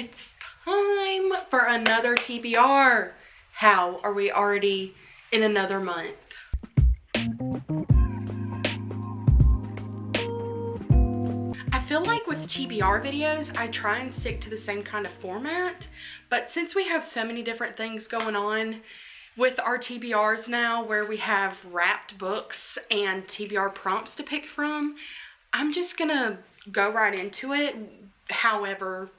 It's time for another TBR. How are we already in another month? I feel like with TBR videos, I try and stick to the same kind of format, but since we have so many different things going on with our TBRs now, where we have wrapped books and TBR prompts to pick from, I'm just gonna go right into it however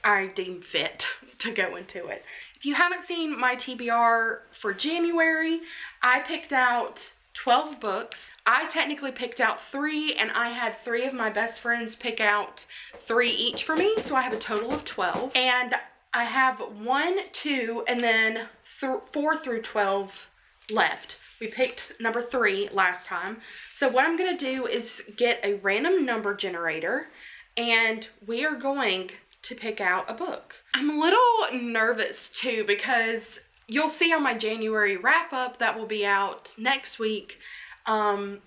I deem fit to go into it. If you haven't seen my TBR for January, I picked out 12 books. I technically picked out 3, and I had 3 of my best friends pick out 3 each for me, so I have a total of 12. And I have 1, 2, and then 4 through 12 left. We picked number 3 last time. So what I'm gonna do is get a random number generator, and we are going to pick out a book. I'm a little nervous too, because you'll see on my January wrap up that will be out next week. The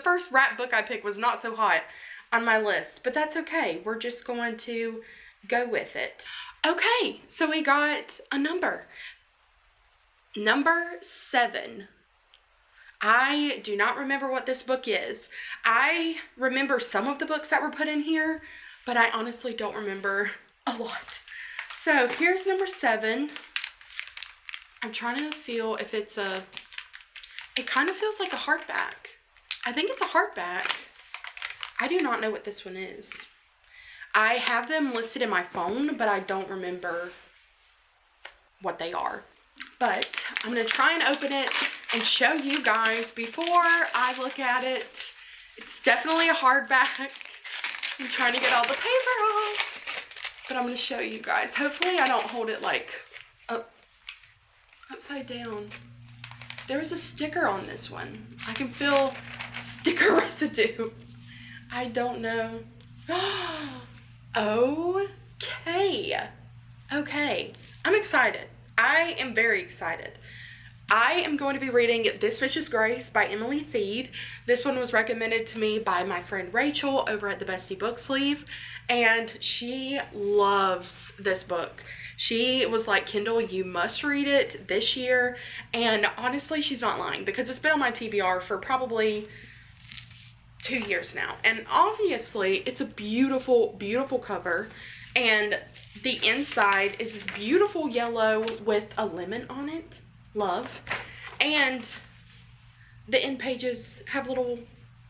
first wrap book I picked was not so hot on my list, but that's okay. We're just going to go with it. Okay, so we got a number. Number 7. I do not remember what this book is. I remember some of the books that were put in here, but I honestly don't remember a lot. So here's number 7. I'm trying to feel if it's it kind of feels like a hardback. I think it's a hardback. I do not know what this one is. I have them listed in my phone, but I don't remember what they are. But I'm gonna try and open it and show you guys before I look at it. It's definitely a hardback. I'm trying to get all the paper off, but I'm gonna show you guys. Hopefully I don't hold it like upside down. There was a sticker on this one. I can feel sticker residue. I don't know. Okay. Okay. I'm excited. I am very excited. I am going to be reading This Vicious Grace by Emily Thiede. This one was recommended to me by my friend Rachel over at the Bestie Book Sleeve, and she loves this book. She was like, Kendal, you must read it this year, and honestly, she's not lying, because it's been on my TBR for probably 2 years now, and obviously, it's a beautiful, beautiful cover, and the inside is this beautiful yellow with a lemon on it. Love. And the end pages have little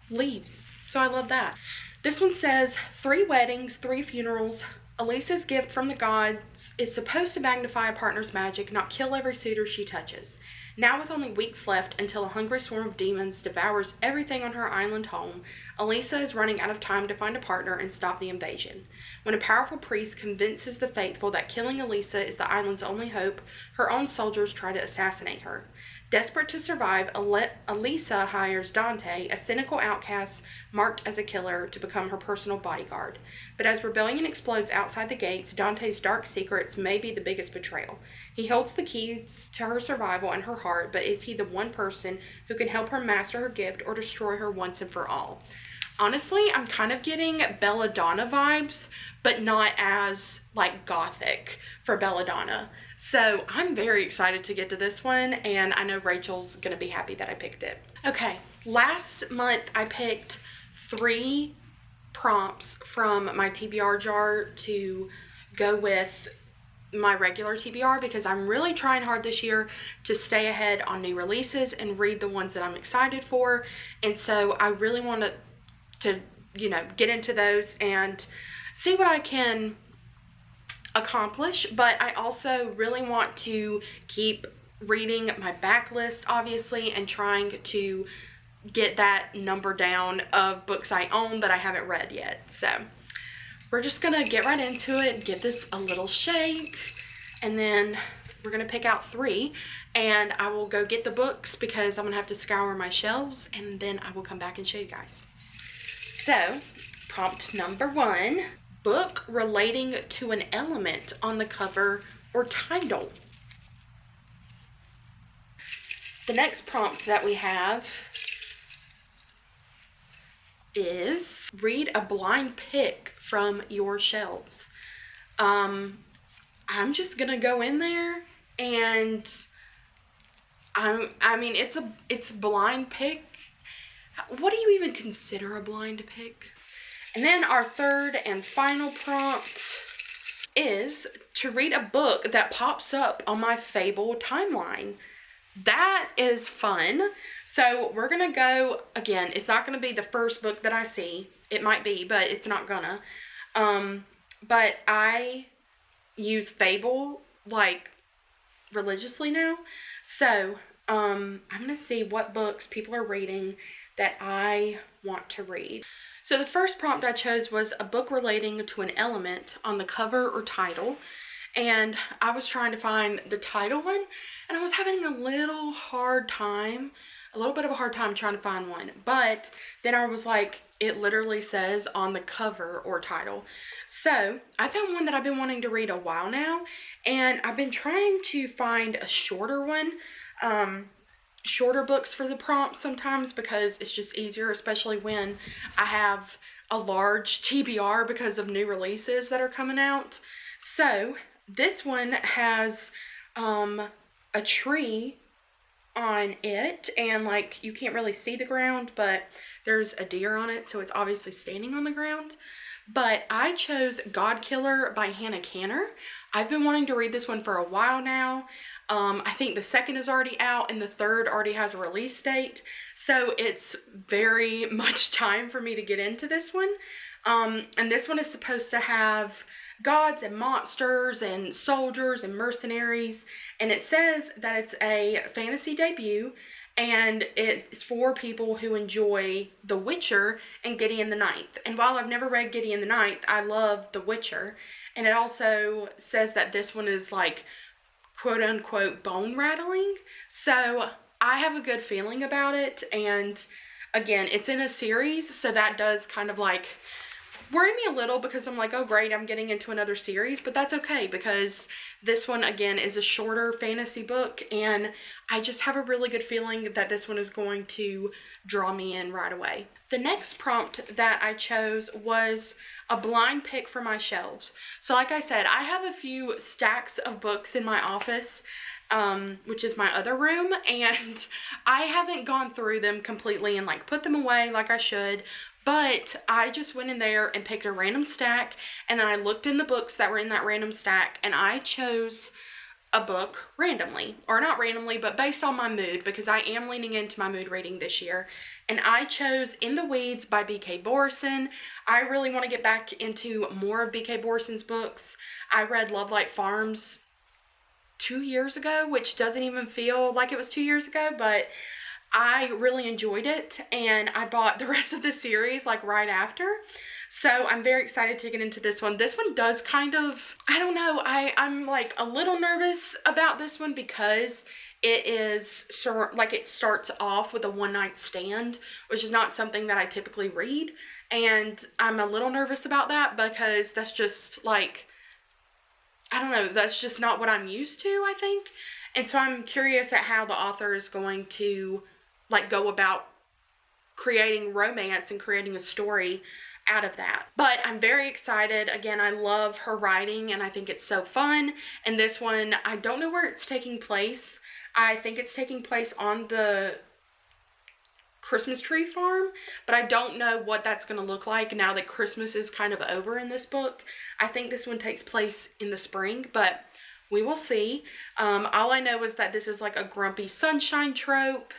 leaves, so I love that. This one says, 3 weddings, 3 funerals. Elisa's gift from the gods is supposed to magnify a partner's magic, not kill every suitor she touches. Now, with only weeks left until a hungry swarm of demons devours everything on her island home, Elisa is running out of time to find a partner and stop the invasion. When a powerful priest convinces the faithful that killing Elisa is the island's only hope, her own soldiers try to assassinate her. Desperate to survive, Elisa hires Dante, a cynical outcast marked as a killer, to become her personal bodyguard. But as rebellion explodes outside the gates, Dante's dark secrets may be the biggest betrayal. He holds the keys to her survival in her heart, but is he the one person who can help her master her gift or destroy her once and for all? Honestly, I'm kind of getting Belladonna vibes, but not as like gothic for Belladonna. So I'm very excited to get to this one, and I know Rachel's gonna be happy that I picked it. Okay, last month I picked 3 prompts from my TBR jar to go with my regular TBR, because I'm really trying hard this year to stay ahead on new releases and read the ones that I'm excited for. And so I really want to get into those and see what I can accomplish, but I also really want to keep reading my backlist, obviously, and trying to get that number down of books I own that I haven't read yet. So we're just gonna get right into it, give this a little shake, and then we're gonna pick out 3, and I will go get the books because I'm gonna have to scour my shelves, and then I will come back and show you guys. So prompt number 1, book relating to an element on the cover or title. The next prompt that we have is read a blind pick from your shelves. I'm just gonna go in there and I mean, it's blind pick. What do you even consider a blind pick? And then our third and final prompt is to read a book that pops up on my Fable timeline. That is fun. So we're gonna go, again, it's not gonna be the first book that I see. It might be, but it's not gonna. But I use Fable like religiously now. So I'm gonna see what books people are reading that I want to read. So the first prompt I chose was a book relating to an element on the cover or title. And I was trying to find the title one, and I was having a little bit of a hard time trying to find one. But then I was like, it literally says on the cover or title. So I found one that I've been wanting to read a while now, and I've been trying to find a shorter one. Shorter books for the prompts sometimes because it's just easier, especially when I have a large TBR because of new releases that are coming out. So this one has a tree on it, and like you can't really see the ground, but there's a deer on it, so it's obviously standing on the ground. But I chose Godkiller by Hannah Canner. I've been wanting to read this one for a while now. I think the second is already out and the third already has a release date. So it's very much time for me to get into this one. And this one is supposed to have gods and monsters and soldiers and mercenaries. And it says that it's a fantasy debut, and it's for people who enjoy The Witcher and Gideon the Ninth. And while I've never read Gideon the Ninth, I love The Witcher. And it also says that this one is like quote unquote bone rattling. So I have a good feeling about it. And again, it's in a series, so that does kind of like worry me a little because I'm like, oh great, I'm getting into another series, but that's okay because this one again is a shorter fantasy book, and I just have a really good feeling that this one is going to draw me in right away. The next prompt that I chose was a blind pick for my shelves. So like I said, I have a few stacks of books in my office, which is my other room, and I haven't gone through them completely and like put them away like I should. But I just went in there and picked a random stack, and then I looked in the books that were in that random stack, and I chose a book randomly, or not randomly, but based on my mood, because I am leaning into my mood reading this year. And I chose In the Weeds by B.K. Borison. I really want to get back into more of B.K. Borison's books. I read Love Like Farms 2 years ago, which doesn't even feel like it was 2 years ago, but I really enjoyed it, and I bought the rest of the series like right after. So I'm very excited to get into this one. This one does kind of, I don't know, I'm like a little nervous about this one because it is like it starts off with a one-night stand, which is not something that I typically read. And I'm a little nervous about that because that's just like, I don't know, that's just not what I'm used to, I think. And so I'm curious at how the author is going to like go about creating romance and creating a story out of that. But I'm very excited. Again, I love her writing and I think it's so fun. And this one, I don't know where it's taking place. I think it's taking place on the Christmas tree farm, but I don't know what that's going to look like now that Christmas is kind of over in this book. I think this one takes place in the spring, but we will see. All I know is that this is like a grumpy sunshine trope,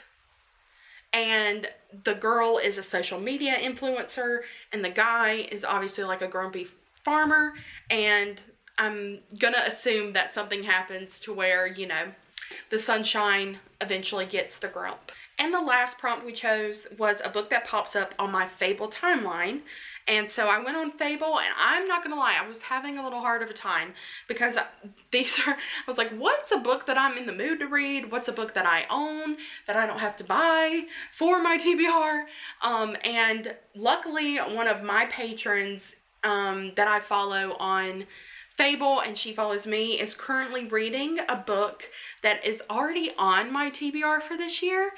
and the girl is a social media influencer, and the guy is obviously like a grumpy farmer, and I'm gonna assume that something happens to where, you know, the sunshine eventually gets the grump. And the last prompt we chose was a book that pops up on my Fable timeline. And so I went on Fable, and I'm not gonna lie, I was having a little hard of a time because I was like, what's a book that I'm in the mood to read? What's a book that I own that I don't have to buy for my TBR? And luckily one of my patrons that I follow on Fable, and she follows me, is currently reading a book that is already on my TBR for this year,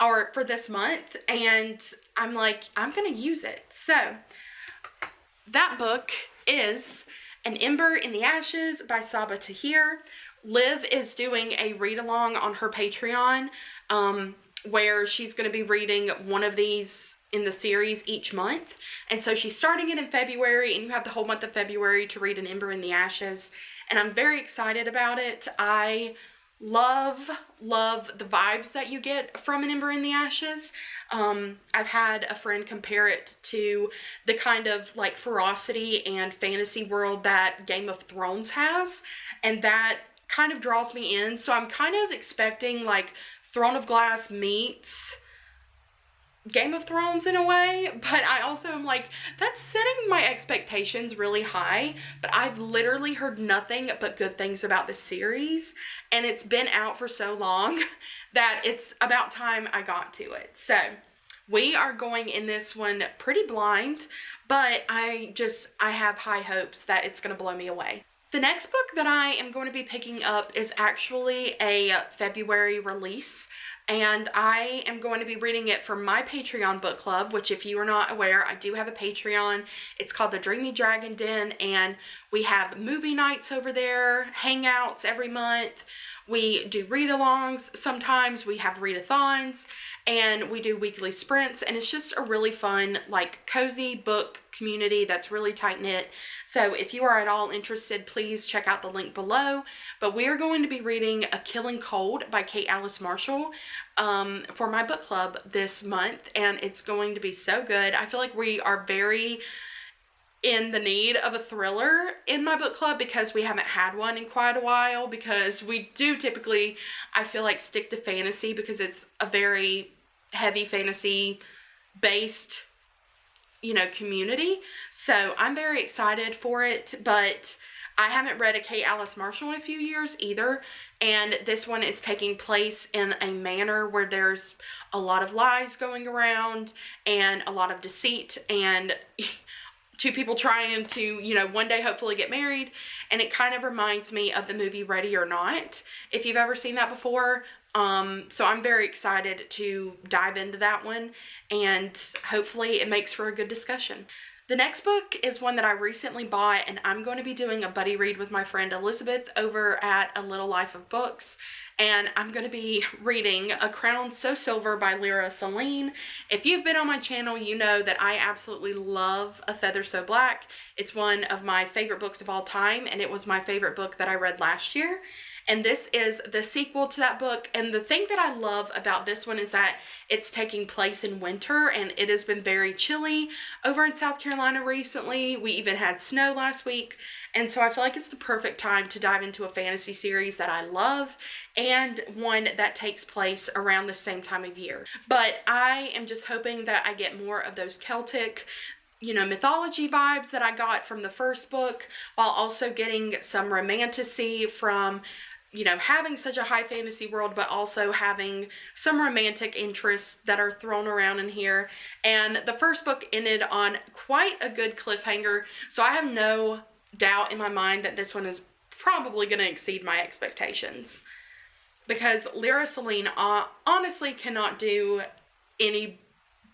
or for this month, and I'm like, I'm gonna use it. So that book is An Ember in the Ashes by Sabaa Tahir. Liv is doing a read-along on her Patreon where she's going to be reading one of these in the series each month. And so she's starting it in February, and you have the whole month of February to read An Ember in the Ashes. And I'm very excited about it. I love the vibes that you get from An Ember in the Ashes. I've had a friend compare it to the kind of like ferocity and fantasy world that Game of Thrones has, and that kind of draws me in. So I'm kind of expecting like Throne of Glass meets Game of Thrones in a way, but I also am like, that's setting my expectations really high. But I've literally heard nothing but good things about this series, and it's been out for so long that it's about time I got to it. So we are going in this one pretty blind, but I have high hopes that it's going to blow me away. The next book that I am going to be picking up is actually a February release, and I am going to be reading it for my Patreon book club, which, if you are not aware, I do have a Patreon. It's called the Dreamy Dragon Den, and we have movie nights over there, hangouts every month. We do read-alongs sometimes, we have readathons, and we do weekly sprints, and it's just a really fun, like, cozy book community that's really tight-knit. So if you are at all interested, please check out the link below. But we are going to be reading A Killing Cold by Kate Alice Marshall for my book club this month, and it's going to be so good. I feel like we are very in the need of a thriller in my book club because we haven't had one in quite a while, because we do typically, I feel like, stick to fantasy because it's a very heavy fantasy based, you know, community. So I'm very excited for it, but I haven't read a Kate Alice Marshall in a few years either, and this one is taking place in a manor where there's a lot of lies going around and a lot of deceit and two people trying to, you know, one day hopefully get married. And it kind of reminds me of the movie Ready or Not, if you've ever seen that before. So I'm very excited to dive into that one, and hopefully it makes for a good discussion. The next book is one that I recently bought, and I'm going to be doing a buddy read with my friend Elizabeth over at A Little Life of Books. And I'm going to be reading A Crown So Silver by Lyra Selene. If you've been on my channel, you know that I absolutely love A Feather So Black. It's one of my favorite books of all time, and it was my favorite book that I read last year. And this is the sequel to that book. And the thing that I love about this one is that it's taking place in winter, and it has been very chilly over in South Carolina recently. We even had snow last week. And so I feel like it's the perfect time to dive into a fantasy series that I love, and one that takes place around the same time of year. But I am just hoping that I get more of those Celtic, you know, mythology vibes that I got from the first book, while also getting some romanticy from, you know, having such a high fantasy world, but also having some romantic interests that are thrown around in here. And the first book ended on quite a good cliffhanger, so I have no doubt in my mind that this one is probably going to exceed my expectations, because Lyra Selene honestly cannot do any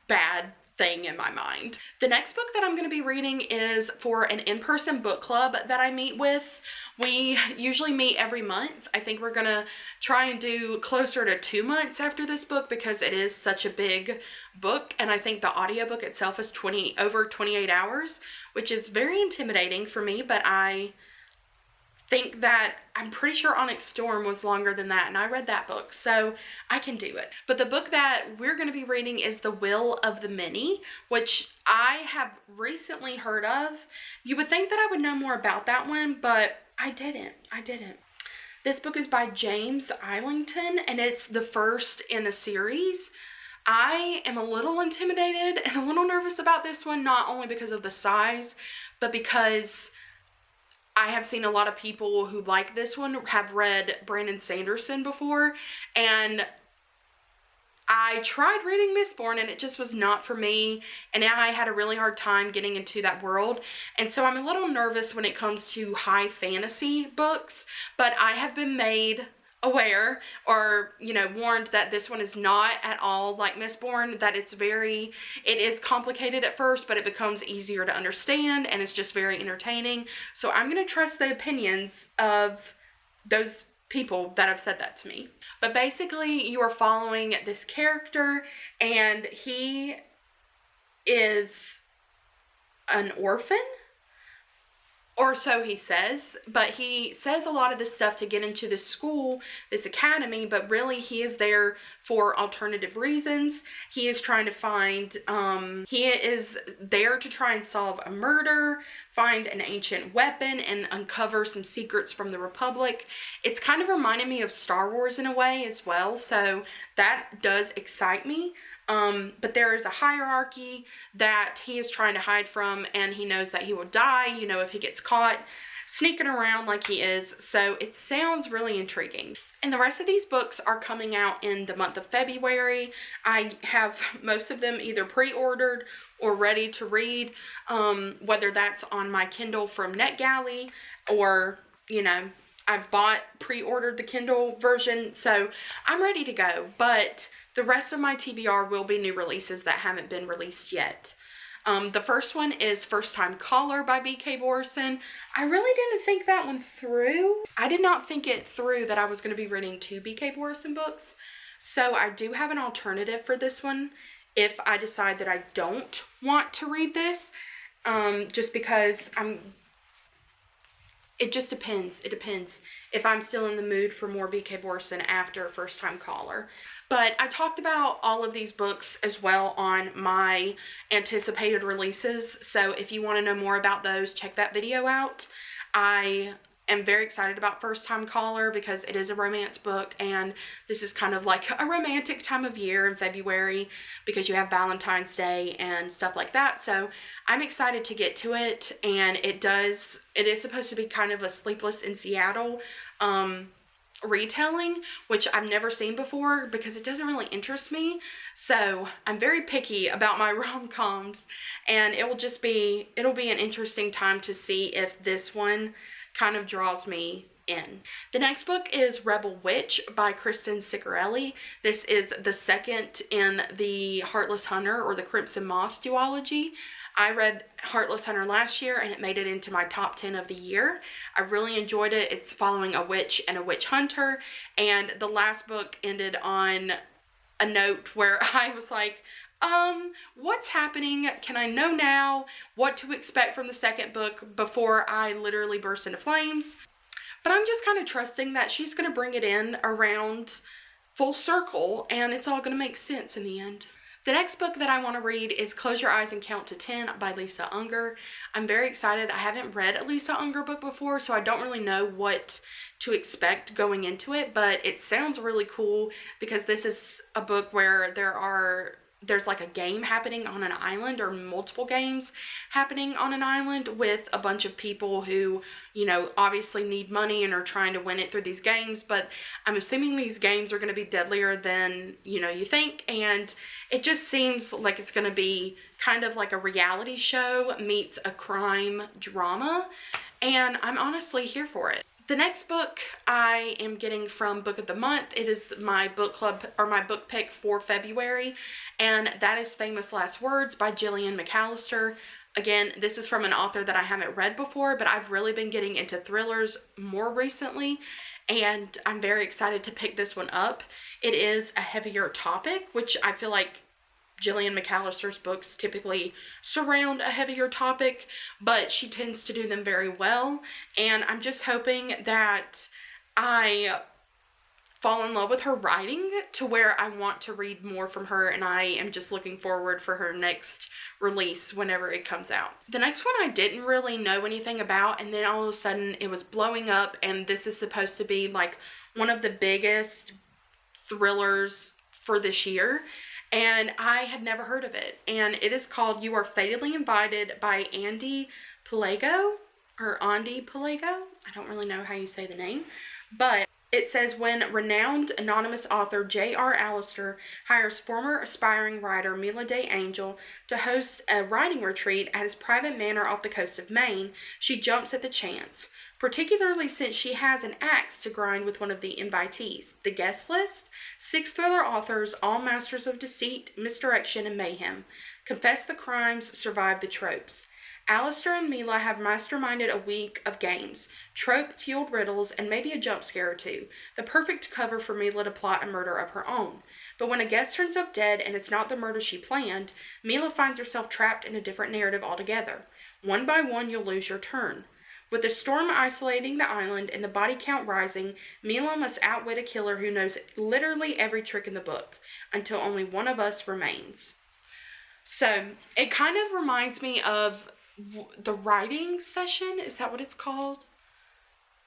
bad thing in my mind. The next book that I'm going to be reading is for an in-person book club that I meet with. We usually meet every month. I think we're going to try and do closer to 2 months after this book, because it is such a big book, and I think the audiobook itself is over 28 hours, which is very intimidating for me, but I think that, I'm pretty sure Onyx Storm was longer than that, and I read that book, so I can do it. But the book that we're going to be reading is The Will of the Many, which I have recently heard of. You would think that I would know more about that one, but I didn't. This book is by James Islington, and it's the first in a series. I am a little intimidated and a little nervous about this one, not only because of the size, but because I have seen a lot of people who like this one have read Brandon Sanderson before, and I tried reading Mistborn and it just was not for me, and I had a really hard time getting into that world, and so I'm a little nervous when it comes to high fantasy books. But I have been made aware or, you know, warned that this one is not at all like Mistborn, that it is complicated at first, but it becomes easier to understand and it's just very entertaining. So I'm going to trust the opinions of those people that have said that to me. But basically, you are following this character, and he is an orphan, or so he says, but he says a lot of this stuff to get into this school, this academy, but really he is there for alternative reasons. He is trying to find, he is there to try and solve a murder, find an ancient weapon, and uncover some secrets from the Republic. It's kind of reminded me of Star Wars in a way as well, so that does excite me. But there is a hierarchy that he is trying to hide from, and he knows that he will die, you know, if he gets caught sneaking around like he is. So it sounds really intriguing. And the rest of these books are coming out in the month of February. I have most of them either pre-ordered or ready to read, whether that's on my Kindle from NetGalley or, you know, I've pre-ordered the Kindle version, so I'm ready to go. But the rest of my TBR will be new releases that haven't been released yet. The first one is First Time Caller by B.K. Borison. I really didn't think that one through. I did not think it through that I was going to be reading 2 B.K. Borison books. So I do have an alternative for this one if I decide that I don't want to read this. Just because it just depends. It depends if I'm still in the mood for more B.K. Borison after First Time Caller. But I talked about all of these books as well on my anticipated releases. So if you want to know more about those, check that video out. I am very excited about First Time Caller because it is a romance book, and this is kind of like a romantic time of year in February because you have Valentine's Day and stuff like that. So I'm excited to get to it, and it is supposed to be kind of a Sleepless in Seattle retelling, which I've never seen before because it doesn't really interest me. So I'm very picky about my rom-coms, and it'll be an interesting time to see if this one kind of draws me in. The next book is Rebel Witch by Kristen Ciccarelli. This is the second in the Heartless Hunter or the Crimson Moth duology. I read Heartless Hunter last year and it made it into my top 10 of the year. I really enjoyed it. It's following a witch and a witch hunter, and the last book ended on a note where I was like, what's happening? Can I know now what to expect from the second book before I literally burst into flames? But I'm just kind of trusting that she's going to bring it in around full circle and it's all going to make sense in the end. The next book that I want to read is Close Your Eyes and Count to 10 by Lisa Unger. I'm very excited. I haven't read a Lisa Unger book before, so I don't really know what to expect going into it, but it sounds really cool because this is a book where there's like a game happening on an island, or multiple games happening on an island with a bunch of people who, you know, obviously need money and are trying to win it through these games. But I'm assuming these games are going to be deadlier than, you know, you think. And it just seems like it's going to be kind of like a reality show meets a crime drama. And I'm honestly here for it. The next book I am getting from Book of the Month. It is my book club, or my book pick for February, and that is Famous Last Words by Gillian McAllister. Again, this is from an author that I haven't read before, but I've really been getting into thrillers more recently, and I'm very excited to pick this one up. It is a heavier topic, which I feel like Gillian McAllister's books typically surround a heavier topic, but she tends to do them very well, and I'm just hoping that I fall in love with her writing to where I want to read more from her, and I am just looking forward for her next release whenever it comes out. The next one I didn't really know anything about, and then all of a sudden it was blowing up, and this is supposed to be like one of the biggest thrillers for this year. And I had never heard of it. And it is called You Are Fatally Invited by Ande Pliego, or Ande Pliego. I don't really know how you say the name. But It says, when renowned anonymous author J.R. Allison hires former aspiring writer Mila Day Angel to host a writing retreat at his private manor off the coast of Maine, she jumps at the chance, particularly since she has an axe to grind with one of the invitees. The guest list? 6 thriller authors, all masters of deceit, misdirection, and mayhem. Confess the crimes, survive the tropes. Allison and Mila have masterminded a week of games, trope-fueled riddles, and maybe a jump scare or two, the perfect cover for Mila to plot a murder of her own. But when a guest turns up dead and it's not the murder she planned, Mila finds herself trapped in a different narrative altogether. One by one, you'll lose your turn. With the storm isolating the island and the body count rising, Mila must outwit a killer who knows literally every trick in the book, until only one of us remains. So, it kind of reminds me of the writing session, is that what it's called?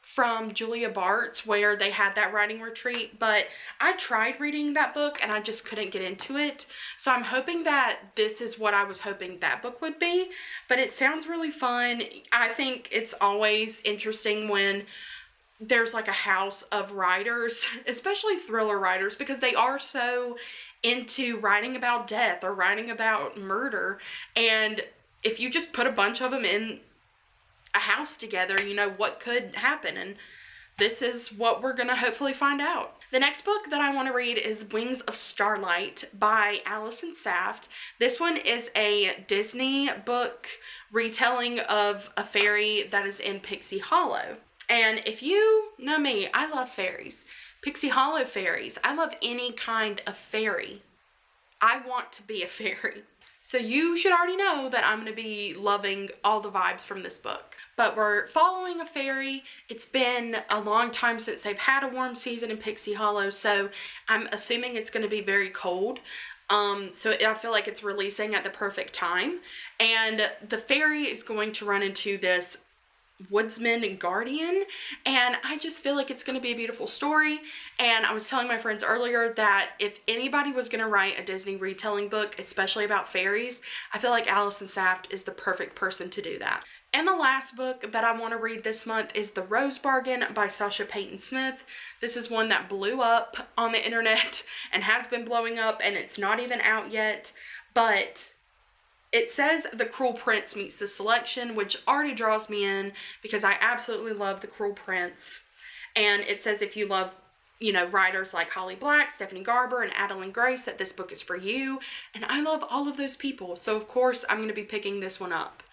From Julia Bart's, where they had that writing retreat, but I tried reading that book and I just couldn't get into it. So I'm hoping that this is what I was hoping that book would be, but it sounds really fun. I think it's always interesting when there's like a house of writers, especially thriller writers, because they are so into writing about death or writing about murder, and if you just put a bunch of them in a house together, you know what could happen, and this is what we're gonna hopefully find out. The next book that I want to read is Wings of Starlight by Allison Saft. This one is a Disney book retelling of a fairy that is in Pixie Hollow. And if you know me, I love fairies. Pixie Hollow fairies. I love any kind of fairy. I want to be a fairy. So you should already know that I'm going to be loving all the vibes from this book. But we're following a fairy. It's been a long time since they've had a warm season in Pixie Hollow, so I'm assuming it's going to be very cold. So I feel like it's releasing at the perfect time. And the fairy is going to run into this woodsman and guardian, and I just feel like it's going to be a beautiful story. And I was telling my friends earlier that if anybody was going to write a Disney retelling book, especially about fairies, I feel like Allison Saft is the perfect person to do that. And the last book that I want to read this month is The Rose Bargain by Sasha Peyton Smith. This is one that blew up on the internet and has been blowing up, and it's not even out yet, but it says The Cruel Prince meets the selection, which already draws me in because I absolutely love The Cruel Prince. And it says if you love, you know, writers like Holly Black, Stephanie Garber, and Adeline Grace, that this book is for you. And I love all of those people, so of course I'm going to be picking this one up.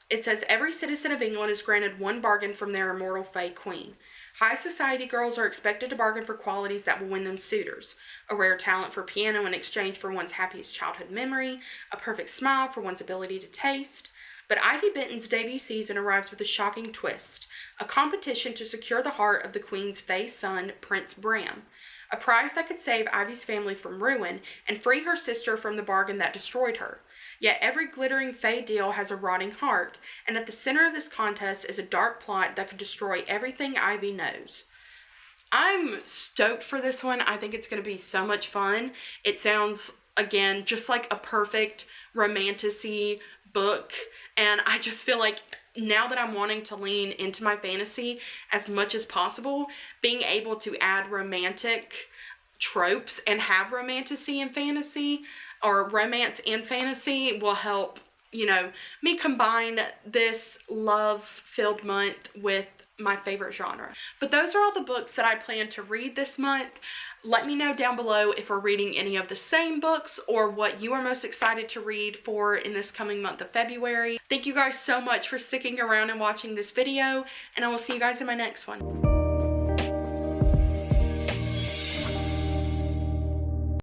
It says every citizen of England is granted one bargain from their immortal Fae Queen. High society girls are expected to bargain for qualities that will win them suitors. A rare talent for piano in exchange for one's happiest childhood memory. A perfect smile for one's ability to taste. But Ivy Benton's debut season arrives with a shocking twist. A competition to secure the heart of the Queen's Fae son, Prince Bram. A prize that could save Ivy's family from ruin and free her sister from the bargain that destroyed her. Yet every glittering Fae deal has a rotting heart, and at the center of this contest is a dark plot that could destroy everything Ivy knows. I'm stoked for this one. I think it's going to be so much fun. It sounds, again, just like a perfect romantasy book, and I just feel like now that I'm wanting to lean into my fantasy as much as possible, being able to add romantic tropes and have romantasy and fantasy, or romance and fantasy, will help, you know, me combine this love-filled month with my favorite genre. But those are all the books that I plan to read this month. Let me know down below if we're reading any of the same books or what you are most excited to read for in this coming month of February. Thank you guys so much for sticking around and watching this video, and I will see you guys in my next one.